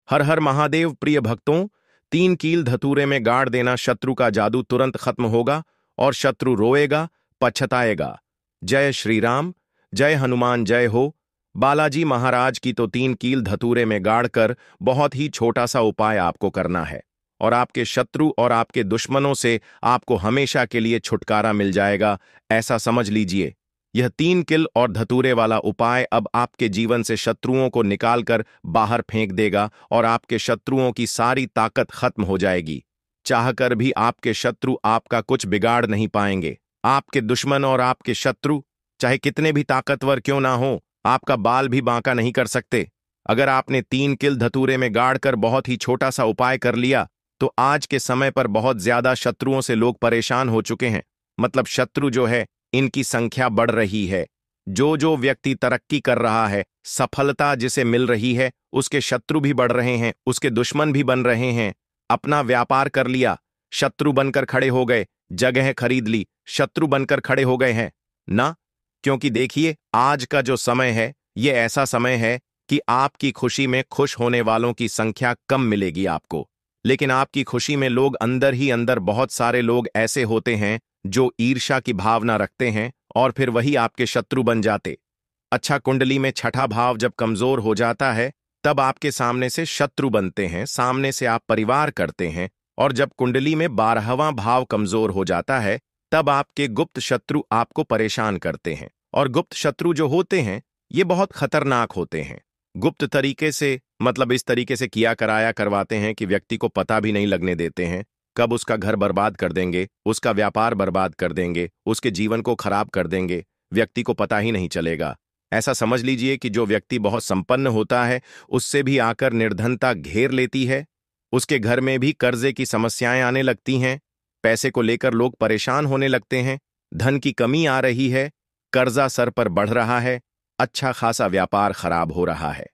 हर हर महादेव प्रिय भक्तों, 3 कील धतूरे में गाड़ देना शत्रु का जादू तुरंत खत्म होगा और शत्रु रोएगा, पछताएगा। जय श्री राम, जय हनुमान जय हो। बालाजी महाराज की तो 3 कील धतूरे में गाड़ कर बहुत ही छोटा सा उपाय आपको करना है और आपके शत्रु और आपके दुश्मनों से आपको हमेशा के लिए छुटकारा मिल जाएगा, ऐसा समझ लीजिए। यह 3 किल और धतूरे वाला उपाय अब आपके जीवन से शत्रुओं को निकालकर बाहर फेंक देगा और आपके शत्रुओं की सारी ताकत खत्म हो जाएगी। चाहकर भी आपके शत्रु आपका कुछ बिगाड़ नहीं पाएंगे। आपके दुश्मन और आपके शत्रु चाहे कितने भी ताकतवर क्यों ना हो, आपका बाल भी बांका नहीं कर सकते। अगर आपने 3 किल धतूरे में गाड़ कर बहुत ही छोटा सा उपाय कर लिया तो आज के समय पर बहुत ज्यादा शत्रुओं से लोग परेशान हो चुके हैं। मतलब शत्रु जो है, इनकी संख्या बढ़ रही है। जो व्यक्ति तरक्की कर रहा है, सफलता जिसे मिल रही है, उसके शत्रु भी बढ़ रहे हैं, उसके दुश्मन भी बन रहे हैं। अपना व्यापार कर लिया, शत्रु बनकर खड़े हो गए। जगह खरीद ली, शत्रु बनकर खड़े हो गए हैं ना। क्योंकि देखिए, आज का जो समय है, ये ऐसा समय है कि आपकी खुशी में खुश होने वालों की संख्या कम मिलेगी आपको। लेकिन आपकी खुशी में लोग अंदर ही अंदर बहुत सारे लोग ऐसे होते हैं जो ईर्ष्या की भावना रखते हैं और फिर वही आपके शत्रु बन जाते। अच्छा, कुंडली में छठा भाव जब कमजोर हो जाता है तब आपके सामने से शत्रु बनते हैं, सामने से आप परिवार करते हैं। और जब कुंडली में 12वां भाव कमजोर हो जाता है तब आपके गुप्त शत्रु आपको परेशान करते हैं। और गुप्त शत्रु जो होते हैं, ये बहुत खतरनाक होते हैं। गुप्त तरीके से, मतलब इस तरीके से किया कराया करवाते हैं कि व्यक्ति को पता भी नहीं लगने देते हैं। कब उसका घर बर्बाद कर देंगे, उसका व्यापार बर्बाद कर देंगे, उसके जीवन को खराब कर देंगे, व्यक्ति को पता ही नहीं चलेगा। ऐसा समझ लीजिए कि जो व्यक्ति बहुत संपन्न होता है, उससे भी आकर निर्धनता घेर लेती है। उसके घर में भी कर्जे की समस्याएं आने लगती हैं। पैसे को लेकर लोग परेशान होने लगते हैं। धन की कमी आ रही है, कर्जा सर पर बढ़ रहा है, अच्छा खासा व्यापार खराब हो रहा है।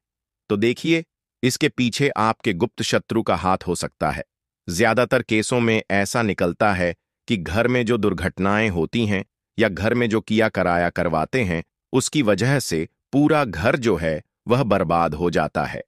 तो देखिए, इसके पीछे आपके गुप्त शत्रु का हाथ हो सकता है। ज्यादातर केसों में ऐसा निकलता है कि घर में जो दुर्घटनाएं होती हैं या घर में जो किया कराया करवाते हैं, उसकी वजह से पूरा घर जो है वह बर्बाद हो जाता है।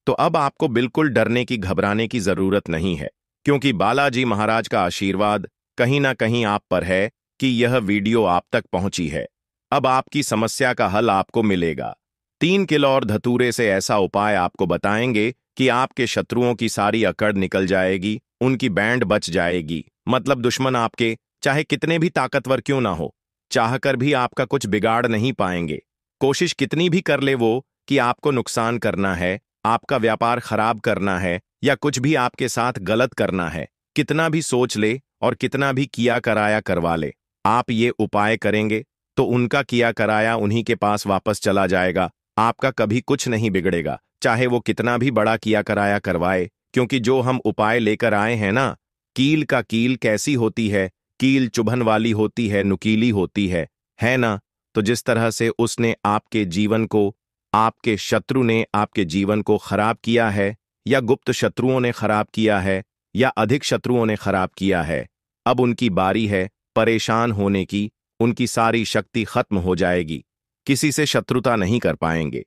तो अब आपको बिल्कुल डरने की, घबराने की जरूरत नहीं है, क्योंकि बालाजी महाराज का आशीर्वाद कहीं ना कहीं आप पर है कि यह वीडियो आप तक पहुंची है। अब आपकी समस्या का हल आपको मिलेगा। 3 किल और धतूरे से ऐसा उपाय आपको बताएंगे कि आपके शत्रुओं की सारी अकड़ निकल जाएगी, उनकी बैंड बच जाएगी। मतलब दुश्मन आपके चाहे कितने भी ताकतवर क्यों ना हो, चाहकर भी आपका कुछ बिगाड़ नहीं पाएंगे। कोशिश कितनी भी कर ले वो कि आपको नुकसान करना है, आपका व्यापार खराब करना है या कुछ भी आपके साथ गलत करना है, कितना भी सोच ले और कितना भी किया कराया करवा ले, आप ये उपाय करेंगे तो उनका किया कराया उन्हीं के पास वापस चला जाएगा। आपका कभी कुछ नहीं बिगड़ेगा, चाहे वो कितना भी बड़ा किया कराया करवाए। क्योंकि जो हम उपाय लेकर आए हैं ना, कील का कील कैसी होती है, कील चुभन वाली होती है, नुकीली होती है ना। तो जिस तरह से उसने आपके जीवन को, आपके शत्रु ने आपके जीवन को खराब किया है, या गुप्त शत्रुओं ने खराब किया है, या अधिक शत्रुओं ने खराब किया है, अब उनकी बारी है परेशान होने की। उनकी सारी शक्ति खत्म हो जाएगी, किसी से शत्रुता नहीं कर पाएंगे।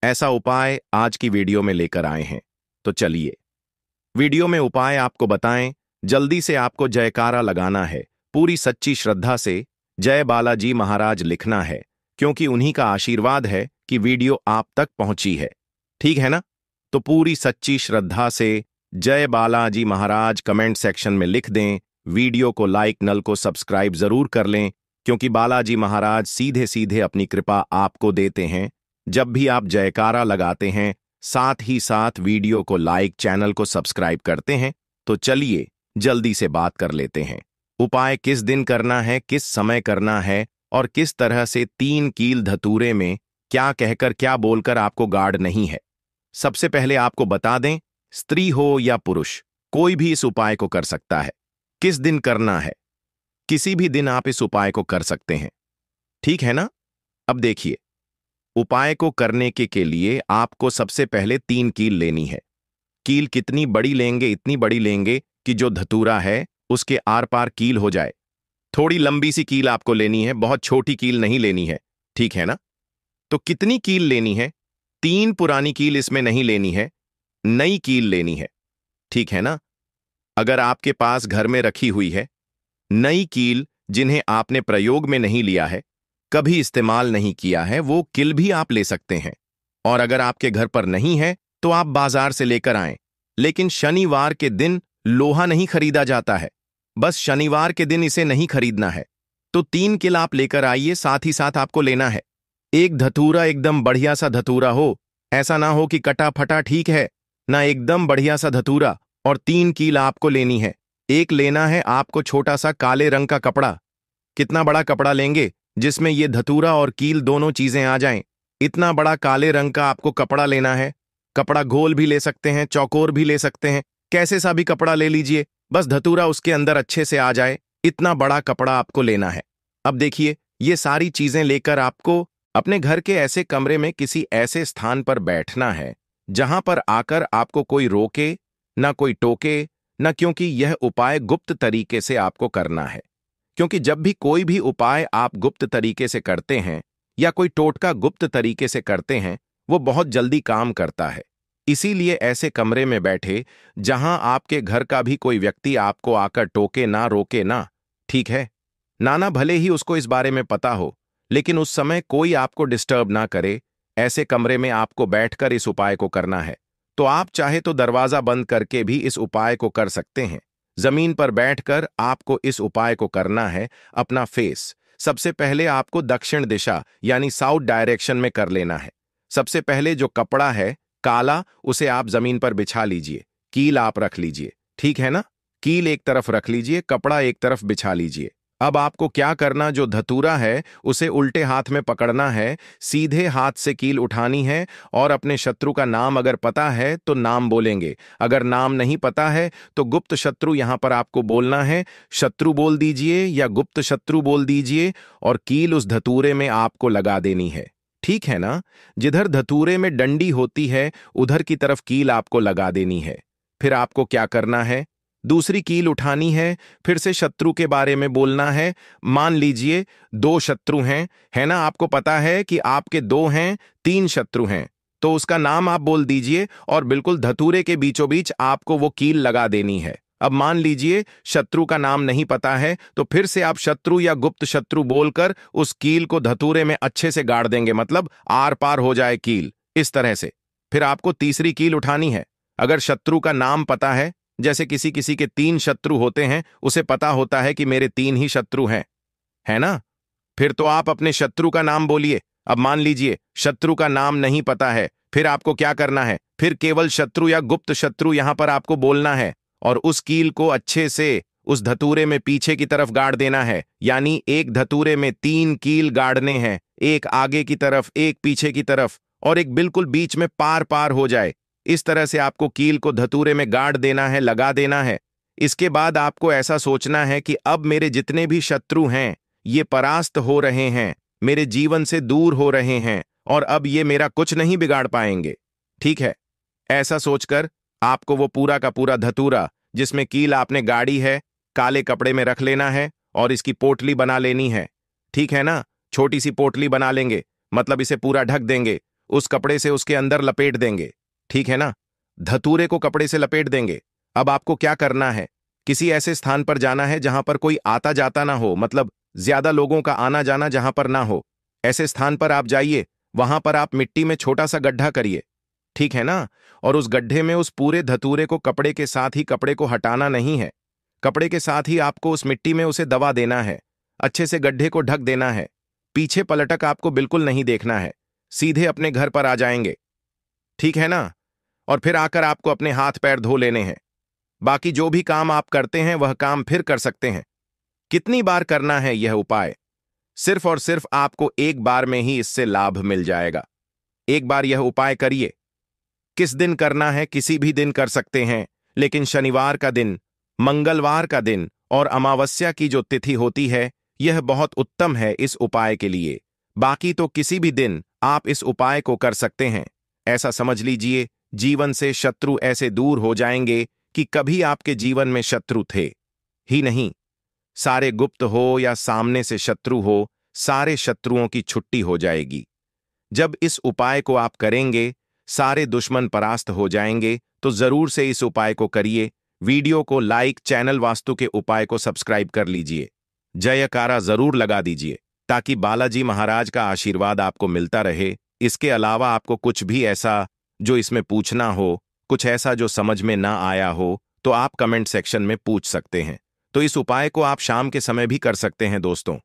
ऐसा उपाय आज की वीडियो में लेकर आए हैं। तो चलिए वीडियो में उपाय आपको बताएं। जल्दी से आपको जयकारा लगाना है, पूरी सच्ची श्रद्धा से जय बालाजी महाराज लिखना है, क्योंकि उन्हीं का आशीर्वाद है कि वीडियो आप तक पहुंची है। ठीक है ना? तो पूरी सच्ची श्रद्धा से जय बालाजी महाराज कमेंट सेक्शन में लिख दें। वीडियो को लाइक, नल को सब्सक्राइब जरूर कर लें, क्योंकि बालाजी महाराज सीधे सीधे अपनी कृपा आपको देते हैं जब भी आप जयकारा लगाते हैं, साथ ही साथ वीडियो को लाइक, चैनल को सब्सक्राइब करते हैं। तो चलिए जल्दी से बात कर लेते हैं। उपाय किस दिन करना है, किस समय करना है और किस तरह से 3 कील धतूरे में क्या कहकर क्या बोलकर आपको गार्ड नहीं है। सबसे पहले आपको बता दें, स्त्री हो या पुरुष, कोई भी इस उपाय को कर सकता है। किस दिन करना है? किसी भी दिन आप इस उपाय को कर सकते हैं। ठीक है ना? अब देखिए, उपाय को करने के लिए आपको सबसे पहले 3 कील लेनी है। कील कितनी बड़ी लेंगे? इतनी बड़ी लेंगे कि जो धतूरा है उसके आर पार कील हो जाए। थोड़ी लंबी सी कील आपको लेनी है, बहुत छोटी कील नहीं लेनी है। ठीक है ना? तो कितनी कील लेनी है? 3 पुरानी कील इसमें नहीं लेनी है, नई कील लेनी है, ठीक है ना। अगर आपके पास घर में रखी हुई है नई कील जिन्हें आपने प्रयोग में नहीं लिया है, कभी इस्तेमाल नहीं किया है, वो कील भी आप ले सकते हैं। और अगर आपके घर पर नहीं है तो आप बाजार से लेकर आएं। लेकिन शनिवार के दिन लोहा नहीं खरीदा जाता है, बस शनिवार के दिन इसे नहीं खरीदना है। तो 3 कील आप लेकर आइए, साथ ही साथ आपको लेना है एक धतूरा, एकदम बढ़िया सा धतूरा हो, ऐसा ना हो कि कटा फटा, ठीक है ना, एकदम बढ़िया सा धतूरा। और 3 कील आपको लेनी है। एक लेना है आपको छोटा सा काले रंग का कपड़ा। कितना बड़ा कपड़ा लेंगे जिसमें ये धतूरा और कील दोनों चीजें आ जाएं? इतना बड़ा काले रंग का आपको कपड़ा लेना है। कपड़ा गोल भी ले सकते हैं, चौकोर भी ले सकते हैं, कैसे सा भी कपड़ा ले लीजिए, बस धतूरा उसके अंदर अच्छे से आ जाए, इतना बड़ा कपड़ा आपको लेना है। अब देखिए, ये सारी चीजें लेकर आपको अपने घर के ऐसे कमरे में किसी ऐसे स्थान पर बैठना है जहां पर आकर आपको कोई रोके ना, कोई टोके ना, क्योंकि यह उपाय गुप्त तरीके से आपको करना है। क्योंकि जब भी कोई भी उपाय आप गुप्त तरीके से करते हैं या कोई टोटका गुप्त तरीके से करते हैं, वो बहुत जल्दी काम करता है। इसीलिए ऐसे कमरे में बैठे जहां आपके घर का भी कोई व्यक्ति आपको आकर टोके ना, रोके ना, ठीक है। नाना भले ही उसको इस बारे में पता हो, लेकिन उस समय कोई आपको डिस्टर्ब ना करे, ऐसे कमरे में आपको बैठकर इस उपाय को करना है। तो आप चाहे तो दरवाजा बंद करके भी इस उपाय को कर सकते हैं। जमीन पर बैठकर आपको इस उपाय को करना है। अपना फेस सबसे पहले आपको दक्षिण दिशा यानी साउथ डायरेक्शन में कर लेना है। सबसे पहले जो कपड़ा है काला, उसे आप जमीन पर बिछा लीजिए। कील आप रख लीजिए, ठीक है ना। कील एक तरफ रख लीजिए, कपड़ा एक तरफ बिछा लीजिए। अब आपको क्या करना, जो धतूरा है उसे उल्टे हाथ में पकड़ना है, सीधे हाथ से कील उठानी है और अपने शत्रु का नाम अगर पता है तो नाम बोलेंगे, अगर नाम नहीं पता है तो गुप्त शत्रु यहां पर आपको बोलना है। शत्रु बोल दीजिए या गुप्त शत्रु बोल दीजिए और कील उस धतूरे में आपको लगा देनी है, ठीक है ना। जिधर धतूरे में डंडी होती है उधर की तरफ कील आपको लगा देनी है। फिर आपको क्या करना है, दूसरी कील उठानी है, फिर से शत्रु के बारे में बोलना है। मान लीजिए 2 शत्रु हैं, है ना, आपको पता है कि आपके 2 हैं, 3 शत्रु हैं, तो उसका नाम आप बोल दीजिए और बिल्कुल धतूरे के बीचों बीच आपको वो कील लगा देनी है। अब मान लीजिए शत्रु का नाम नहीं पता है, तो फिर से आप शत्रु या गुप्त शत्रु बोलकर उस कील को धतूरे में अच्छे से गाड़ देंगे, मतलब आर पार हो जाए कील, इस तरह से। फिर आपको तीसरी कील उठानी है। अगर शत्रु का नाम पता है, जैसे किसी किसी के 3 शत्रु होते हैं, उसे पता होता है कि मेरे 3 ही शत्रु हैं, है ना, फिर तो आप अपने शत्रु का नाम बोलिए। अब मान लीजिए शत्रु का नाम नहीं पता है, फिर आपको क्या करना है, फिर केवल शत्रु या गुप्त शत्रु यहां पर आपको बोलना है और उस कील को अच्छे से उस धतूरे में पीछे की तरफ गाड़ देना है। यानी एक धतूरे में 3 कील गाड़ने हैं, एक आगे की तरफ, एक पीछे की तरफ और एक बिल्कुल बीच में पार पार हो जाए। इस तरह से आपको कील को धतूरे में गाड़ देना है, लगा देना है। इसके बाद आपको ऐसा सोचना है कि अब मेरे जितने भी शत्रु हैं ये परास्त हो रहे हैं, मेरे जीवन से दूर हो रहे हैं और अब ये मेरा कुछ नहीं बिगाड़ पाएंगे, ठीक है। ऐसा सोचकर आपको वो पूरा का पूरा धतूरा जिसमें कील आपने गाड़ी है काले कपड़े में रख लेना है और इसकी पोटली बना लेनी है, ठीक है ना। छोटी सी पोटली बना लेंगे, मतलब इसे पूरा ढक देंगे, उस कपड़े से उसके अंदर लपेट देंगे, ठीक है ना। धतूरे को कपड़े से लपेट देंगे। अब आपको क्या करना है, किसी ऐसे स्थान पर जाना है जहां पर कोई आता जाता ना हो, मतलब ज्यादा लोगों का आना जाना जहां पर ना हो, ऐसे स्थान पर आप जाइए। वहां पर आप मिट्टी में छोटा सा गड्ढा करिए, ठीक है ना। और उस गड्ढे में उस पूरे धतूरे को कपड़े के साथ ही, कपड़े को हटाना नहीं है, कपड़े के साथ ही आपको उस मिट्टी में उसे दबा देना है, अच्छे से गड्ढे को ढक देना है। पीछे पलटक आपको बिल्कुल नहीं देखना है, सीधे अपने घर पर आ जाएंगे, ठीक है ना। और फिर आकर आपको अपने हाथ पैर धो लेने हैं। बाकी जो भी काम आप करते हैं वह काम फिर कर सकते हैं। कितनी बार करना है यह उपाय, सिर्फ और सिर्फ आपको एक बार में ही इससे लाभ मिल जाएगा। एक बार यह उपाय करिए। किस दिन करना है, किसी भी दिन कर सकते हैं, लेकिन शनिवार का दिन, मंगलवार का दिन और अमावस्या की जो तिथि होती है यह बहुत उत्तम है इस उपाय के लिए। बाकी तो किसी भी दिन आप इस उपाय को कर सकते हैं। ऐसा समझ लीजिए जीवन से शत्रु ऐसे दूर हो जाएंगे कि कभी आपके जीवन में शत्रु थे ही नहीं। सारे गुप्त हो या सामने से शत्रु हो, सारे शत्रुओं की छुट्टी हो जाएगी। जब इस उपाय को आप करेंगे सारे दुश्मन परास्त हो जाएंगे, तो जरूर से इस उपाय को करिए। वीडियो को लाइक, चैनल वास्तु के उपाय को सब्सक्राइब कर लीजिए। जयकारा जरूर लगा दीजिए ताकि बालाजी महाराज का आशीर्वाद आपको मिलता रहे। इसके अलावा आपको कुछ भी ऐसा जो इसमें पूछना हो, कुछ ऐसा जो समझ में ना आया हो, तो आप कमेंट सेक्शन में पूछ सकते हैं। तो इस उपाय को आप शाम के समय भी कर सकते हैं दोस्तों।